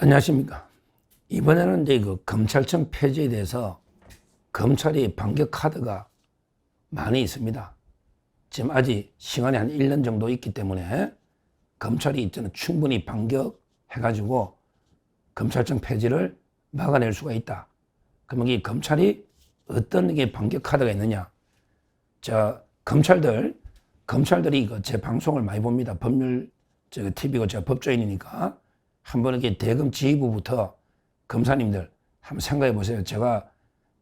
안녕하십니까. 이번에는 이제 그 검찰청 폐지에 대해서 검찰이 반격 카드가 많이 있습니다. 지금 아직 시간이 한 1년 정도 있기 때문에 검찰이 저는 충분히 반격해가지고 검찰청 폐지를 막아낼 수가 있다. 그러면 이 검찰이 어떤 게 반격 카드가 있느냐? 검찰들이 제 방송을 많이 봅니다. 법률 TV고 제가 법조인이니까 한번 이렇게 대검 지휘부부터 검사님들 한번 생각해 보세요. 제가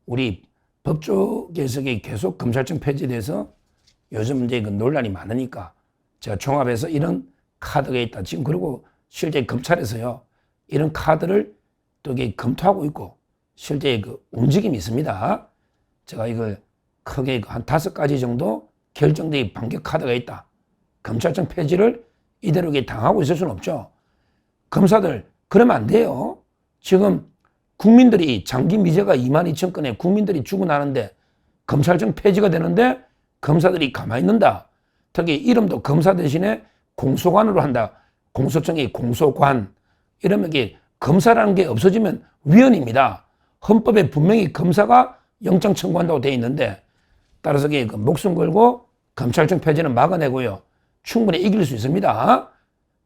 우리 법조계에서 계속 검찰청 폐지에 대해서 요즘 이제 논란이 많으니까 제가 종합해서 이런 카드가 있다. 지금 그리고 실제 검찰에서요 이런 카드를 또 이게 검토하고 있고 실제 움직임이 있습니다. 제가 이걸 크게 한 5가지 정도 결정된 반격 카드가 있다. 검찰청 폐지를 이대로 당하고 있을 수는 없죠. 검사들 그러면 안 돼요. 지금 국민들이 장기 미제가 22,000건에 국민들이 죽어나는데 검찰청 폐지가 되는데 검사들이 가만히 있는다. 특히 이름도 검사 대신에 공소관으로 한다. 공소청의 공소관. 이러면 검사라는 게 없어지면 위헌입니다. 헌법에 분명히 검사가 영장 청구한다고 되어 있는데 따라서 목숨 걸고 검찰청 폐지는 막아내고요. 충분히 이길 수 있습니다.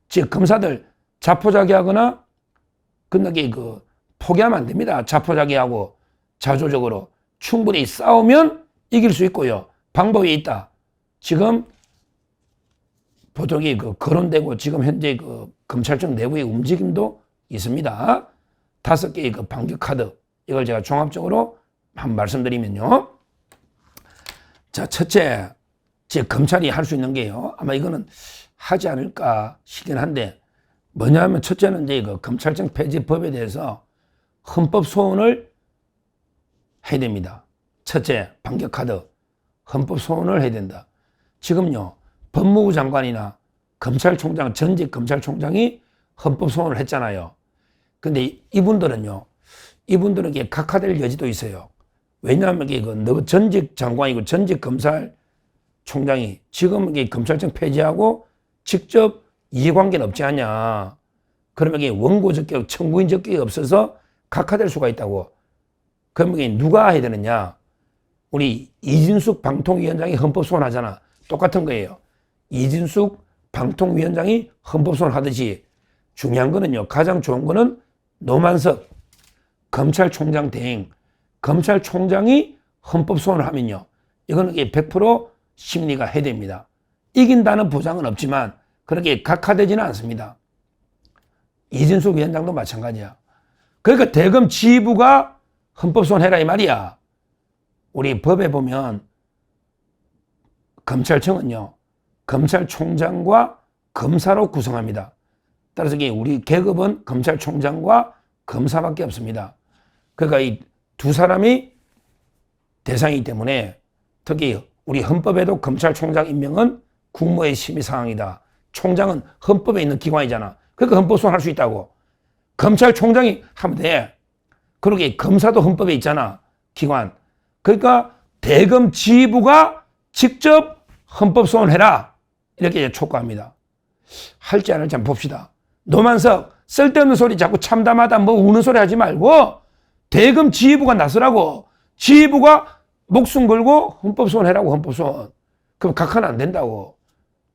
즉 검사들 자포자기하거나 끝나게 포기하면 안 됩니다. 자포자기하고 자조적으로 충분히 싸우면 이길 수 있고요. 방법이 있다. 지금 보통이 거론되고 지금 현재 검찰청 내부의 움직임도 있습니다. 5개의 반격 카드 이걸 제가 종합적으로 한번 말씀드리면요. 자, 첫째, 즉 검찰이 할 수 있는 게요. 아마 이거는 하지 않을까 싶긴 한데 뭐냐면 첫째는 이제 검찰청 폐지법에 대해서 헌법 소원을 해야 됩니다. 첫째, 반격 카드. 헌법 소원을 해야 된다. 지금요, 법무부 장관이나 검찰총장, 전직 검찰총장이 헌법 소원을 했잖아요. 근데 이분들은 이게 각하될 여지도 있어요. 왜냐하면 전직 장관이고 전직 검찰총장이 지금 검찰청 폐지하고 직접 이해관계는 없지 않냐. 그러면 원고 적격, 청구인 적격이 없어서 각하될 수가 있다고. 그러면 누가 해야 되느냐? 우리 이진숙 방통위원장이 헌법소원 하잖아. 똑같은 거예요. 이진숙 방통위원장이 헌법소원 하듯이 중요한 거는요. 가장 좋은 거는 노만석 검찰총장 대행. 검찰총장이 헌법소원을 하면요. 이거는 100% 심리가 해됩니다. 이긴다는 보장은 없지만 그렇게 각하되지는 않습니다. 이진숙 위원장도 마찬가지야. 그러니까 대검 지휘부가 헌법소원 해라 이 말이야. 우리 법에 보면 검찰청은요. 검찰총장과 검사로 구성합니다. 따라서 우리 계급은 검찰총장과 검사밖에 없습니다. 그러니까 이 두 사람이 대상이기 때문에 특히 우리 헌법에도 검찰총장 임명은 국무회의 심의사항이다. 총장은 헌법에 있는 기관이잖아. 그러니까 헌법소원 할 수 있다고. 검찰총장이 하면 돼. 그러게 검사도 헌법에 있잖아. 기관. 그러니까 대검 지휘부가 직접 헌법소원 해라. 이렇게 촉구합니다. 할지 안 할지 한번 봅시다. 노만석 쓸데없는 소리 자꾸 참담하다 뭐 우는 소리 하지 말고 대검 지휘부가 나서라고. 지휘부가 목숨 걸고 헌법소원 해라고. 헌법소원. 그럼 각하는 안 된다고.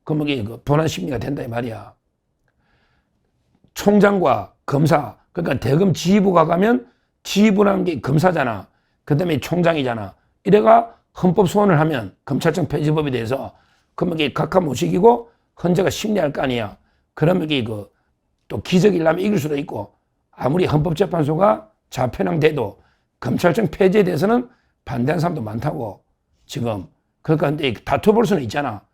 그럼 이게 본안 심리가 된다 이 말이야. 총장과 검사, 그러니까 대검 지휘부가 가면 지휘부라는 게 검사잖아. 그 다음에 총장이잖아. 이래가 헌법 소원을 하면 검찰청 폐지법에 대해서 그러면 이게 각하 못 시키고 헌재가 심리할 거 아니야. 그러면 이게 또 기적이 나면 이길 수도 있고 아무리 헌법재판소가 좌편향돼도 검찰청 폐지에 대해서는 반대하는 사람도 많다고 지금. 그러니까 근데 다퉈볼 수는 있잖아.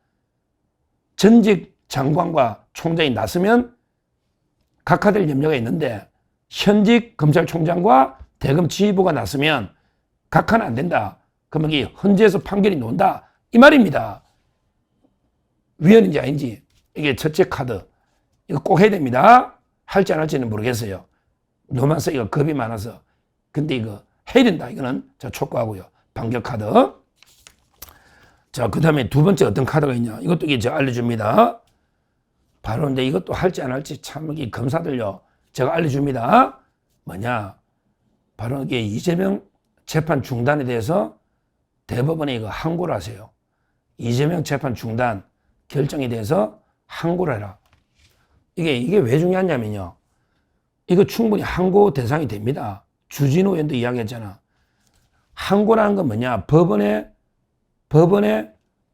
전직 장관과 총장이 나서면 각하될 염려가 있는데 현직 검찰총장과 대검 지휘부가 나서면 각하는 안 된다. 그러면 이게 헌재에서 판결이 나온다. 이 말입니다. 위헌인지 아닌지. 이게 첫째 카드. 이거 꼭 해야 됩니다. 할지 안 할지는 모르겠어요. 노만석이가 겁이 많아서. 근데 이거 해야 된다. 이거는 자 촉구하고요. 반격 카드. 자, 그 다음에 두 번째 어떤 카드가 있냐. 이것도 이제 알려줍니다. 바로 이제 이것도 할지 안 할지 참, 이 검사들요. 제가 알려줍니다. 뭐냐? 바로 이게 이재명 재판 중단에 대해서 대법원에 이거 항고를 하세요. 이재명 재판 중단 결정에 대해서 항고를 해라. 이게 왜 중요하냐면요. 이거 충분히 항고 대상이 됩니다. 주진우 의원도 이야기했잖아. 항고라는 건 뭐냐? 법원의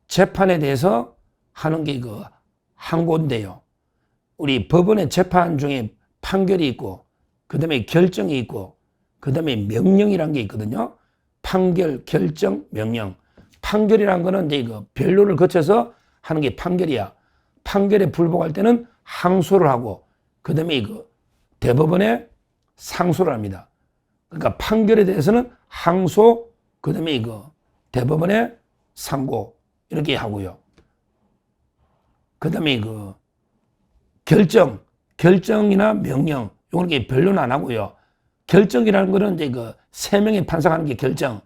재판에 대해서 하는 게 이거 항고인데요. 우리 법원의 재판 중에 판결이 있고, 그 다음에 결정이 있고, 그 다음에 명령이라는 게 있거든요. 판결, 결정, 명령. 판결이라는 거는 이제 이거 변론을 거쳐서 하는 게 판결이야. 판결에 불복할 때는 항소를 하고, 그 다음에 이거 대법원에 상소를 합니다. 그러니까 판결에 대해서는 항소, 그 다음에 이거 대법원에 상고, 이렇게 하고요. 그 다음에 이거 결정이나 명령, 요건 변론 안 하고요. 결정이라는 거는 이제 그 세 명의 판사가 하는 게 결정,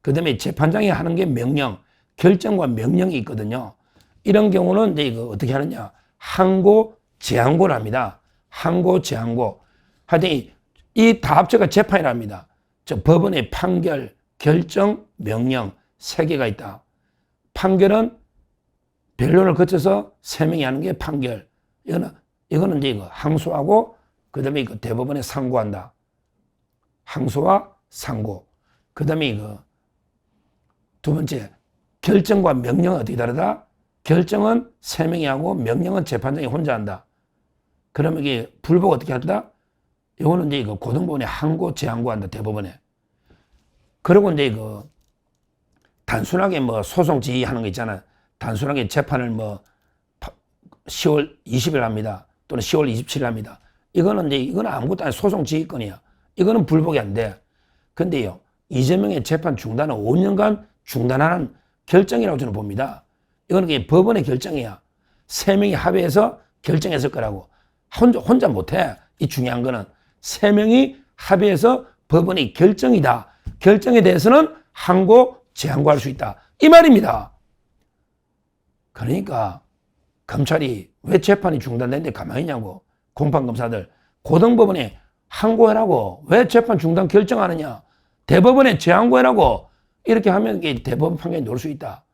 그 다음에 재판장이 하는 게 명령, 결정과 명령이 있거든요. 이런 경우는 이제 이거 어떻게 하느냐? 항고, 재항고를 합니다. 항고, 재항고. 하여튼 이 다 합쳐가 재판이랍니다. 저 법원의 판결, 결정, 명령 세 개가 있다. 판결은 변론을 거쳐서 세 명이 하는 게 판결. 이거는 이제 이거 항소하고, 그 다음에 이거 대법원에 상고한다. 항소와 상고. 그 다음에 이거 두 번째, 결정과 명령은 어떻게 다르다? 결정은 세 명이 하고, 명령은 재판장이 혼자 한다. 그러면 이게 불복 어떻게 한다? 이거는 이제 이거 고등법원에 항고, 재항고한다, 대법원에. 그리고 이제 이거 단순하게 뭐 소송 지휘하는 거 있잖아. 단순하게 재판을 뭐 10월 20일 합니다. 또는 10월 27일 합니다. 이거는 아무것도 아니야. 소송 지휘권이야. 이거는 불복이 안 돼. 근데요, 이재명의 재판 중단은 5년간 중단하는 결정이라고 저는 봅니다. 이거는 법원의 결정이야. 세 명이 합의해서 결정했을 거라고. 혼자 못해. 이 중요한 거는 세 명이 합의해서 법원의 결정이다. 결정에 대해서는 항고, 재항고할 수 있다. 이 말입니다. 그러니까 검찰이 왜 재판이 중단됐는데 가만히 있냐고. 공판검사들 고등법원에 항고해라고. 왜 재판 중단 결정하느냐. 대법원에 재항고해라고. 이렇게 하면 이게 대법원 판결이 나올 수 있다.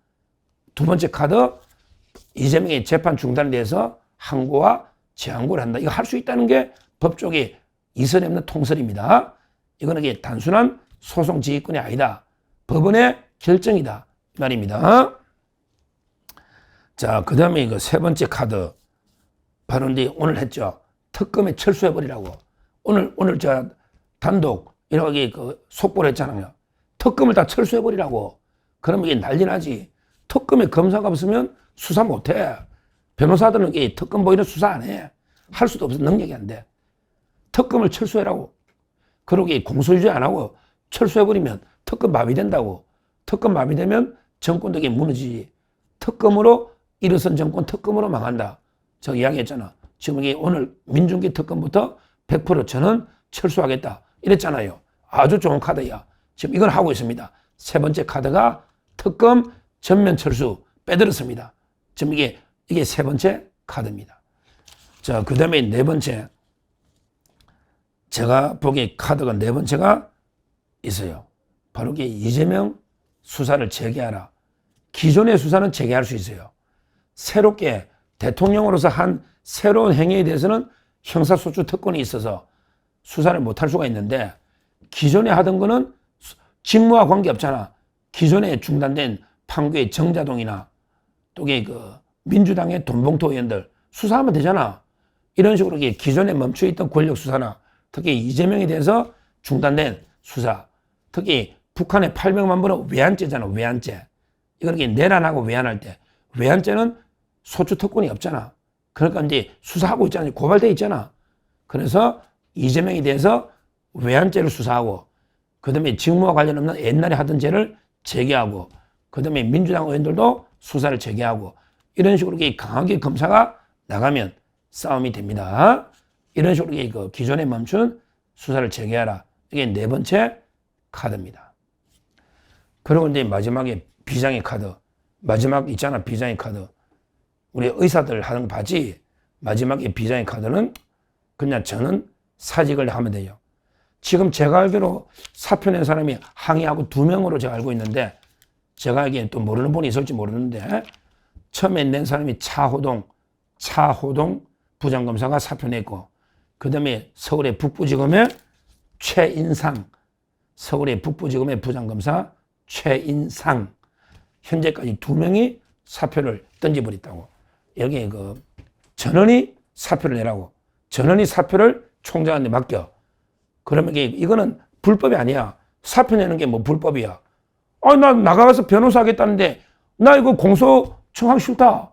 두 번째 카드, 이재명의 재판 중단에 대해서 항고와 재항고를 한다. 이거 할 수 있다는 게 법조계 이설이 없는 통설입니다. 이거는 이게 단순한 소송 지휘권이 아니다. 법원의 결정이다. 이 말입니다. 자, 그 다음에 이거 세 번째 카드. 바로 이제 오늘 했죠. 특검에 철수해버리라고. 오늘 저 단독 이렇게 속보를 했잖아요. 특검을 다 철수해버리라고. 그러면 이게 난리 나지. 특검에 검사가 없으면 수사 못해. 변호사들은 이게 특검 보이는 수사 안 해. 할 수도 없어. 능력이 안 돼. 특검을 철수해라고. 그러게 공소유지 안 하고 철수해버리면 특검 마비된다고. 특검 마비되면 정권도 이게 무너지지. 특검으로 일어선 정권 특검으로 망한다. 저 이야기했잖아. 지금 이게 오늘 민중기 특검부터 100% 저는 철수하겠다. 이랬잖아요. 아주 좋은 카드야. 지금 이걸 하고 있습니다. 세 번째 카드가 특검 전면 철수 빼들었습니다. 지금 이게 세 번째 카드입니다. 자, 그 다음에 네 번째. 제가 보기에 카드가 네 번째가 있어요. 바로 이게 이재명 수사를 재개하라. 기존의 수사는 재개할 수 있어요. 새롭게 대통령으로서 한 새로운 행위에 대해서는 형사소추 특권이 있어서 수사를 못할 수가 있는데, 기존에 하던 거는 직무와 관계없잖아. 기존에 중단된 판교의 정자동이나 또 민주당의 돈봉투 의원들 수사하면 되잖아. 이런 식으로 기존에 멈춰있던 권력 수사나 특히 이재명에 대해서 중단된 수사, 특히 북한의 800만 번은 외환죄잖아. 외환죄. 이건 내란하고 외환할 때 외환죄는 소추 특권이 없잖아. 그러니까 이제 수사하고 있잖아. 고발돼 있잖아. 그래서 이재명에 대해서 외환죄를 수사하고, 그 다음에 직무와 관련 없는 옛날에 하던 죄를 재개하고, 그 다음에 민주당 의원들도 수사를 재개하고, 이런 식으로 강하게 검사가 나가면 싸움이 됩니다. 이런 식으로 기존에 멈춘 수사를 재개하라. 이게 네 번째 카드입니다. 그리고 이제 마지막에 비장의 카드. 마지막 있잖아. 비장의 카드. 우리 의사들 하는 거 봤지? 마지막에 비장의 카드는 그냥 저는 사직을 하면 돼요. 지금 제가 알기로 사표 낸 사람이 항의하고 2명으로 제가 알고 있는데, 제가 알기엔 또 모르는 분이 있을지 모르는데, 처음에 낸 사람이 차호동 부장검사가 사표 냈고, 그 다음에 서울의 북부지검의 최인상, 서울의 북부지검의 부장검사 최인상, 현재까지 2명이 사표를 던져버렸다고. 여기 전원이 사표를 내라고. 전원이 사표를 총장한테 맡겨. 그러면 이거는 불법이 아니야. 사표 내는 게 뭐 불법이야. 나 나가서 변호사 하겠다는데 나 이거 공소 청하기 싫다.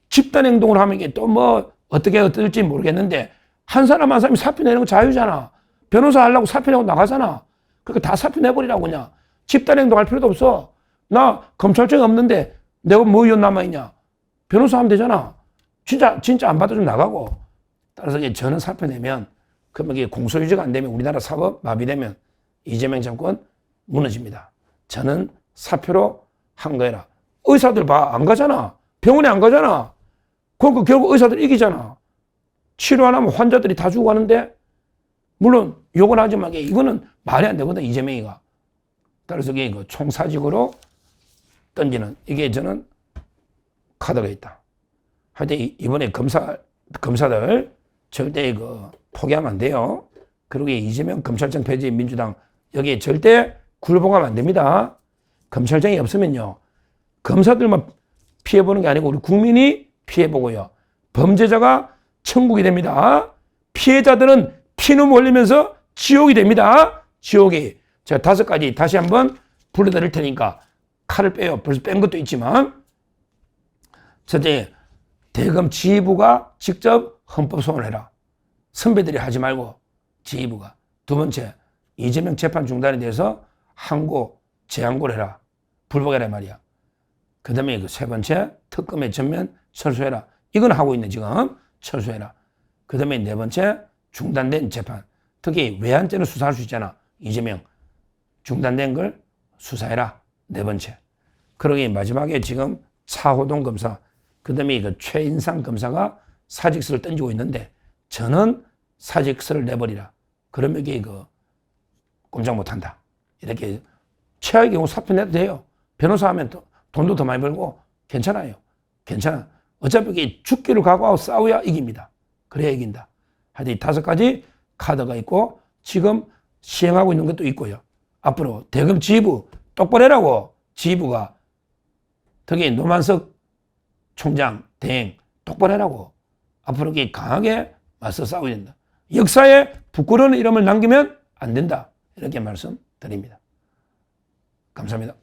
집단 행동을 하면 이게 또 뭐 어떻게 어떨지 모르겠는데, 한 사람 한 사람이 사표 내는 건 자유잖아. 변호사 하려고 사표 내고 나가잖아. 그러니까 다 사표 내버리라고. 그냥 집단 행동할 필요도 없어. 나 검찰증 없는데 내가 뭐 이혼 남아있냐. 변호사 하면 되잖아. 진짜 안 받아주면 나가고. 따라서 저는 사표 내면, 그러면 이게 공소유지가 안 되면 우리나라 사법 마비되면 이재명 정권 무너집니다. 저는 사표로 한 거라. 의사들 봐, 안 가잖아. 병원에 안 가잖아. 그러니까 결국 의사들 이기잖아. 치료 안 하면 환자들이 다 죽어가는데, 물론 욕은 하지만 이거는 말이 안 되거든, 이재명이가. 따라서 총사직으로 던지는, 이게 저는 카드가 있다. 하여튼 이번에 검사들 절대 포기하면 안 돼요. 그리고 이재명 검찰청 폐지 민주당, 여기에 절대 굴복하면 안 됩니다. 검찰청이 없으면요, 검사들만 피해보는 게 아니고 우리 국민이 피해보고요, 범죄자가 천국이 됩니다. 피해자들은 피눈 흘리면서 지옥이 됩니다. 지옥이. 제가 5가지 다시 한번 불러드릴 테니까 칼을 빼요. 벌써 뺀 것도 있지만, 첫째, 대검 지휘부가 직접 헌법소원을 해라. 선배들이 하지 말고 지휘부가. 2번째, 이재명 재판 중단에 대해서 항고, 재항고를 해라. 불복해라 말이야. 그 다음에 3번째, 특검의 전면 철수해라. 이건 하고 있네, 지금. 철수해라. 그 다음에 4번째, 중단된 재판. 특히 외환죄는 수사할 수 있잖아. 이재명. 중단된 걸 수사해라. 4번째. 그러기 마지막에 지금 차호동 검사, 그 다음에 최인상 검사가 사직서를 던지고 있는데, 저는 사직서를 내버리라. 그러면 이게 꼼짝 못한다. 이렇게 최악의 경우 사표 내도 돼요. 변호사 하면 돈도 더 많이 벌고 괜찮아요. 괜찮아. 어차피 이게 죽기를 각오하고 싸워야 이깁니다. 그래야 이긴다. 하여튼 5가지 카드가 있고, 지금 시행하고 있는 것도 있고요. 앞으로 대검 지휘부 똑바로 해라고. 지휘부가. 특히 노만석 총장 대행 똑바로 해라고. 앞으로 강하게 맞서 싸워야 된다. 역사에 부끄러운 이름을 남기면 안 된다. 이렇게 말씀드립니다. 감사합니다.